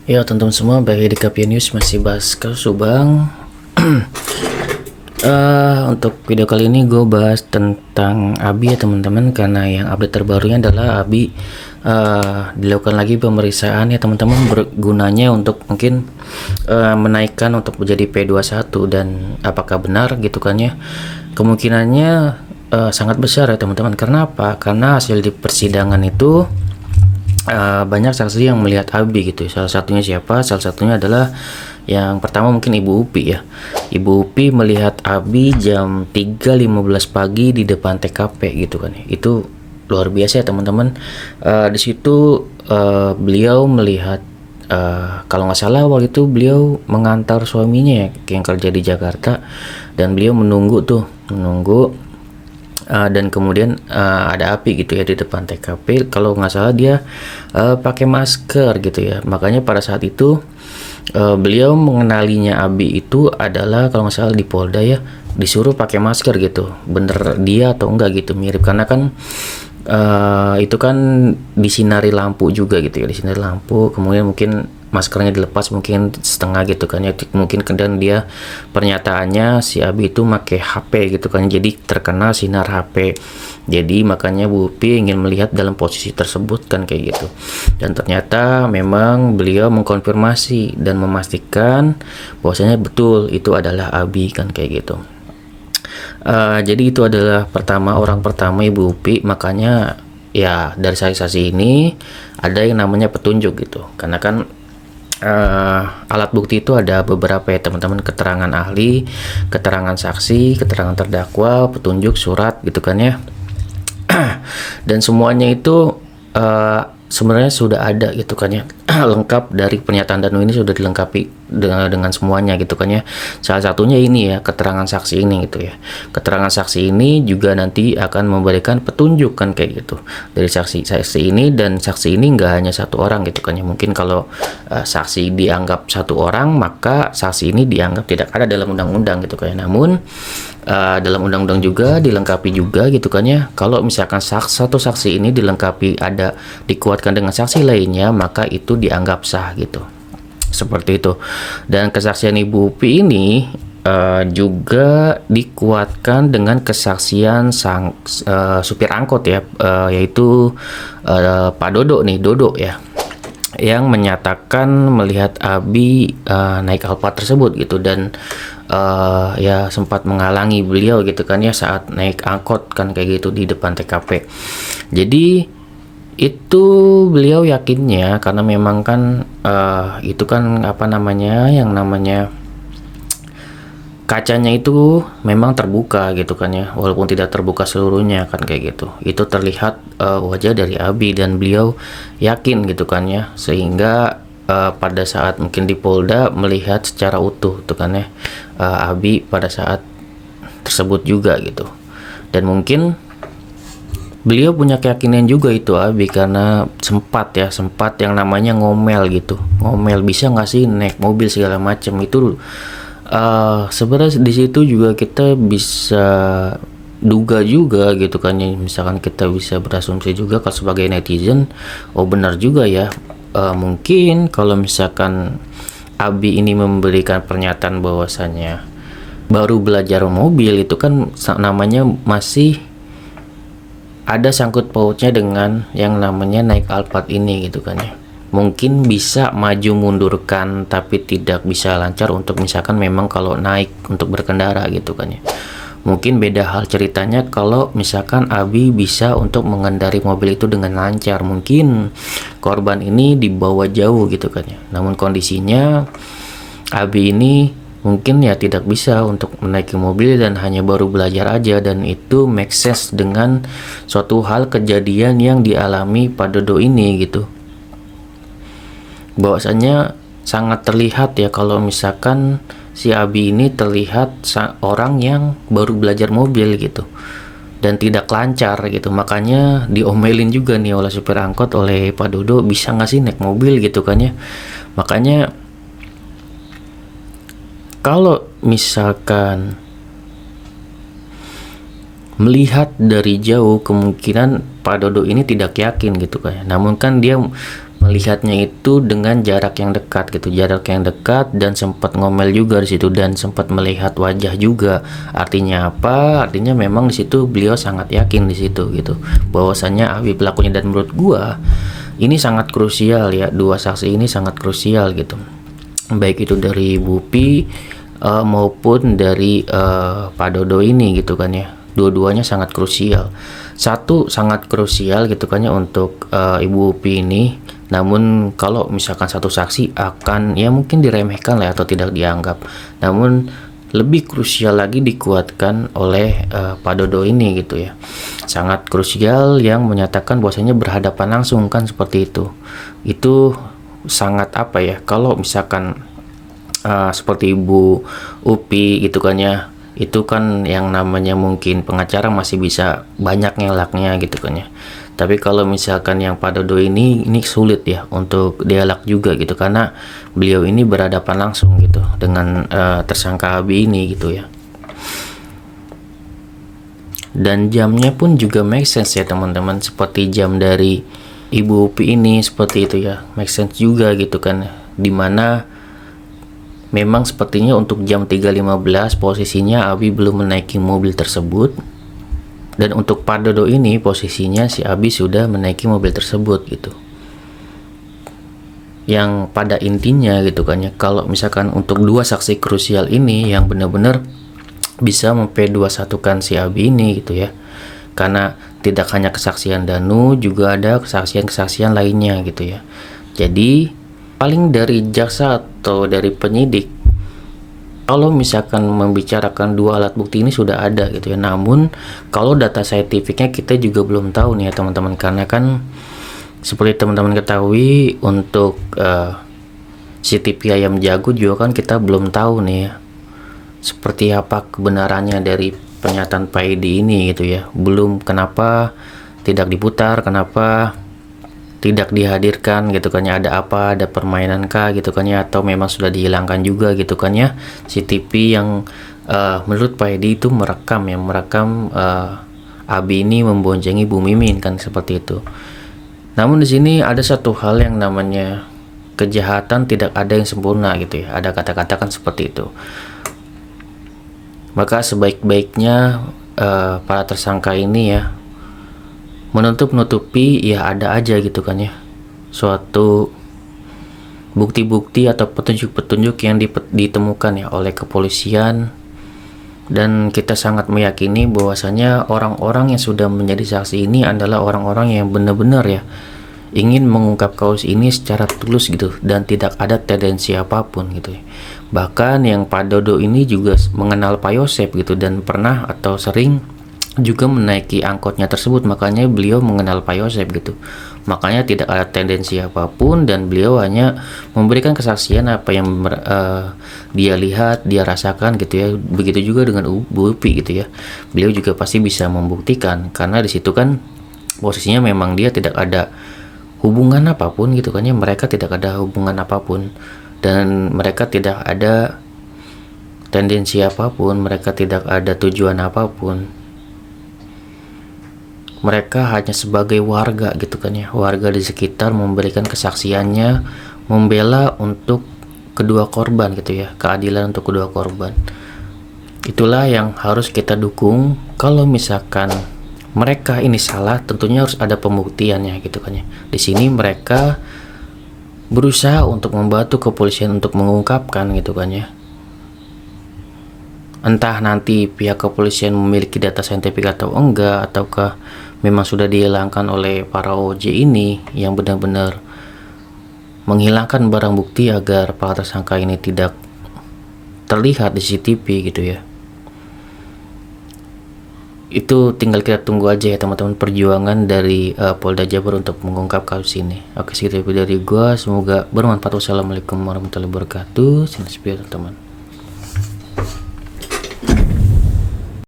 Ya teman-teman semua, bagi di KPI News masih bahas kasus Subang. Untuk video kali ini gue bahas tentang Abi ya teman-teman, karena yang update terbarunya adalah Abi dilakukan lagi pemeriksaan ya teman-teman, bergunanya untuk mungkin menaikkan untuk menjadi P21, dan apakah benar gitu kan ya, kemungkinannya sangat besar ya teman-teman. Karena apa? Karena hasil di persidangan itu banyak saksi yang melihat Abi gitu. Salah satunya siapa? Salah satunya adalah yang pertama mungkin Ibu Upi ya. Ibu Upi melihat Abi jam 3.15 pagi di depan TKP gitu kan ya. Itu luar biasa ya teman-teman. Di situ beliau melihat, kalau nggak salah waktu itu beliau mengantar suaminya ya, yang kerja di Jakarta, dan beliau menunggu dan kemudian ada api gitu ya di depan TKP. Kalau nggak salah dia pakai masker gitu ya. Makanya pada saat itu beliau mengenalinya Abi itu adalah, kalau nggak salah di Polda ya, disuruh pakai masker gitu. Bener dia atau enggak gitu, mirip, karena kan itu kan disinari lampu juga gitu ya, disinari lampu, kemudian mungkin maskernya dilepas mungkin setengah gitu kan ya, mungkin kemudian dia pernyataannya si Abi itu pakai HP gitu kan, jadi terkena sinar HP, jadi makanya Bu Upi ingin melihat dalam posisi tersebut kan kayak gitu. Dan ternyata memang beliau mengkonfirmasi dan memastikan bahwasanya betul itu adalah Abi kan kayak gitu. Jadi itu adalah orang pertama Ibu Upi. Makanya ya dari saksi-saksi ini ada yang namanya petunjuk gitu, karena kan alat bukti itu ada beberapa ya teman-teman, keterangan ahli, keterangan saksi, keterangan terdakwa, petunjuk, surat gitu kan ya. Dan semuanya itu sebenarnya sudah ada gitu kan ya, lengkap dari pernyataan Danu ini sudah dilengkapi dengan semuanya gitu kan ya. Salah satunya ini ya, keterangan saksi ini gitu ya. Keterangan saksi ini juga nanti akan memberikan petunjuk kan kayak gitu dari saksi ini, dan saksi ini nggak hanya satu orang gitu kan ya. Mungkin kalau saksi dianggap satu orang, maka saksi ini dianggap tidak ada dalam undang-undang gitu kan ya. Namun dalam undang-undang juga dilengkapi juga gitu kan ya. Kalau misalkan satu saksi ini dilengkapi, ada dikuatkan dengan saksi lainnya, maka itu dianggap sah gitu, seperti itu. Dan kesaksian Ibu Upi ini juga dikuatkan dengan kesaksian sang supir angkot ya, yaitu Pak Dodo ya, yang menyatakan melihat Abi naik Alphard tersebut gitu, dan ya sempat menghalangi beliau gitu kan ya saat naik angkot kan kayak gitu di depan TKP. Jadi itu beliau yakinnya karena memang kan itu kan yang namanya kacanya itu memang terbuka gitu kan ya, walaupun tidak terbuka seluruhnya kan kayak gitu. Itu terlihat wajah dari Abi, dan beliau yakin gitu kan ya, sehingga pada saat mungkin di Polda melihat secara utuh tuh kan ya, Abi pada saat tersebut juga gitu. Dan mungkin beliau punya keyakinan juga itu Abi, karena sempat yang namanya ngomel bisa nggak sih naik mobil segala macam itu. Sebenarnya di situ juga kita bisa duga juga gitu kan ya, misalkan kita bisa berasumsi juga kalau sebagai netizen, oh benar juga ya, mungkin kalau misalkan Abi ini memberikan pernyataan bahwasannya baru belajar mobil, itu kan namanya masih ada sangkut pautnya dengan yang namanya naik Alphard ini gitu kan ya. Mungkin bisa maju mundurkan, tapi tidak bisa lancar untuk misalkan memang kalau naik untuk berkendara gitu kan ya. Mungkin beda hal ceritanya kalau misalkan Abi bisa untuk mengendari mobil itu dengan lancar. Mungkin korban ini dibawa jauh gitu kan ya. Namun kondisinya Abi ini mungkin ya tidak bisa untuk menaiki mobil dan hanya baru belajar aja, dan itu make sense dengan suatu hal kejadian yang dialami Pak Dodo ini gitu. Bahwasanya sangat terlihat ya kalau misalkan si Abi ini terlihat orang yang baru belajar mobil gitu dan tidak lancar gitu. Makanya diomelin juga nih oleh supir angkot, oleh Pak Dodo, bisa nggak sih naik mobil gitu kan ya. Makanya kalau misalkan melihat dari jauh, kemungkinan Pak Dodo ini tidak yakin gitu kan ya. Namun kan dia melihatnya itu dengan jarak yang dekat gitu, jarak yang dekat, dan sempat ngomel juga di situ dan sempat melihat wajah juga. Artinya apa? Artinya memang di situ beliau sangat yakin di situ gitu bahwasannya Abi pelakunya. Dan menurut gua ini sangat krusial ya, dua saksi ini sangat krusial gitu, baik itu dari Bu Pi maupun dari Pak Dodo ini gitu kan ya. Dua-duanya sangat krusial. Satu sangat krusial gitu kan ya untuk Ibu Upi ini. Namun kalau misalkan satu saksi akan ya mungkin diremehkan lah atau tidak dianggap. Namun lebih krusial lagi dikuatkan oleh Pak Dodo ini gitu ya. Sangat krusial yang menyatakan bahwasanya berhadapan langsung kan seperti itu. Itu sangat apa ya, kalau misalkan seperti Ibu Upi gitu kan ya, itu kan yang namanya mungkin pengacara masih bisa banyak ngelaknya gitu kan ya. Tapi kalau misalkan yang Pak Dodo ini sulit ya untuk dialak juga gitu, karena beliau ini berhadapan langsung gitu dengan tersangka Abi ini gitu ya. Dan jamnya pun juga make sense ya teman-teman, seperti jam dari Ibu Upi ini seperti itu ya, make sense juga gitu kan, dimana memang sepertinya untuk jam 3.15 posisinya Abi belum menaiki mobil tersebut. Dan untuk Pak Dodo ini posisinya si Abi sudah menaiki mobil tersebut gitu. Yang pada intinya gitu kan ya, kalau misalkan untuk dua saksi krusial ini yang benar-benar bisa memp2satukan si Abi ini gitu ya. Karena tidak hanya kesaksian Danu, juga ada kesaksian-kesaksian lainnya gitu ya. Jadi paling dari jaksa atau dari penyidik, kalau misalkan membicarakan dua alat bukti ini sudah ada gitu ya. Namun kalau data saintifiknya kita juga belum tahu nih ya teman-teman, karena kan seperti teman-teman ketahui untuk CCTV ayam jago juga kan kita belum tahu nih ya, seperti apa kebenarannya dari pernyataan Pak Edi ini gitu ya. Belum, kenapa tidak diputar, kenapa tidak dihadirkan gitu kan ya, ada apa, ada permainan kah gitu kan ya, atau memang sudah dihilangkan juga gitu kan ya CCTV yang menurut Pak Edi itu merekam Abi ini memboncengi Bu Mimin kan seperti itu. Namun di sini ada satu hal yang namanya kejahatan tidak ada yang sempurna gitu ya, ada kata-kata kan seperti itu. Maka sebaik-baiknya para tersangka ini ya menutup-nutupi ya ada aja gitu kan ya suatu bukti-bukti atau petunjuk-petunjuk yang ditemukan ya oleh kepolisian. Dan kita sangat meyakini bahwasanya orang-orang yang sudah menjadi saksi ini adalah orang-orang yang benar-benar ya ingin mengungkap kasus ini secara tulus gitu, dan tidak ada tendensi apapun gitu ya. Bahkan yang Pak Dodo ini juga mengenal Pak Yosep gitu, dan pernah atau sering juga menaiki angkotnya tersebut, makanya beliau mengenal Pak Yosep gitu. Makanya tidak ada tendensi apapun, dan beliau hanya memberikan kesaksian apa yang dia lihat, dia rasakan gitu ya. Begitu juga dengan Bu Upi gitu ya, beliau juga pasti bisa membuktikan, karena di situ kan posisinya memang dia tidak ada hubungan apapun gitu kan ya, mereka tidak ada hubungan apapun, dan mereka tidak ada tendensi apapun, mereka tidak ada tujuan apapun. Mereka hanya sebagai warga gitu kan ya, warga di sekitar memberikan kesaksiannya, membela untuk kedua korban gitu ya, keadilan untuk kedua korban. Itulah yang harus kita dukung. Kalau misalkan mereka ini salah, tentunya harus ada pembuktiannya gitu kan ya. Di sini mereka berusaha untuk membantu kepolisian untuk mengungkapkan gitu kan ya. Entah nanti pihak kepolisian memiliki data saintifik atau enggak, ataukah memang sudah dihilangkan oleh para OJ ini yang benar-benar menghilangkan barang bukti agar para tersangka ini tidak terlihat di CCTV gitu ya. Itu tinggal kita tunggu aja ya teman-teman, perjuangan dari Polda Jabar untuk mengungkap kasus ini. Oke, segitu dari gua, semoga bermanfaat. Wassalamualaikum warahmatullahi wabarakatuh. Teman-teman.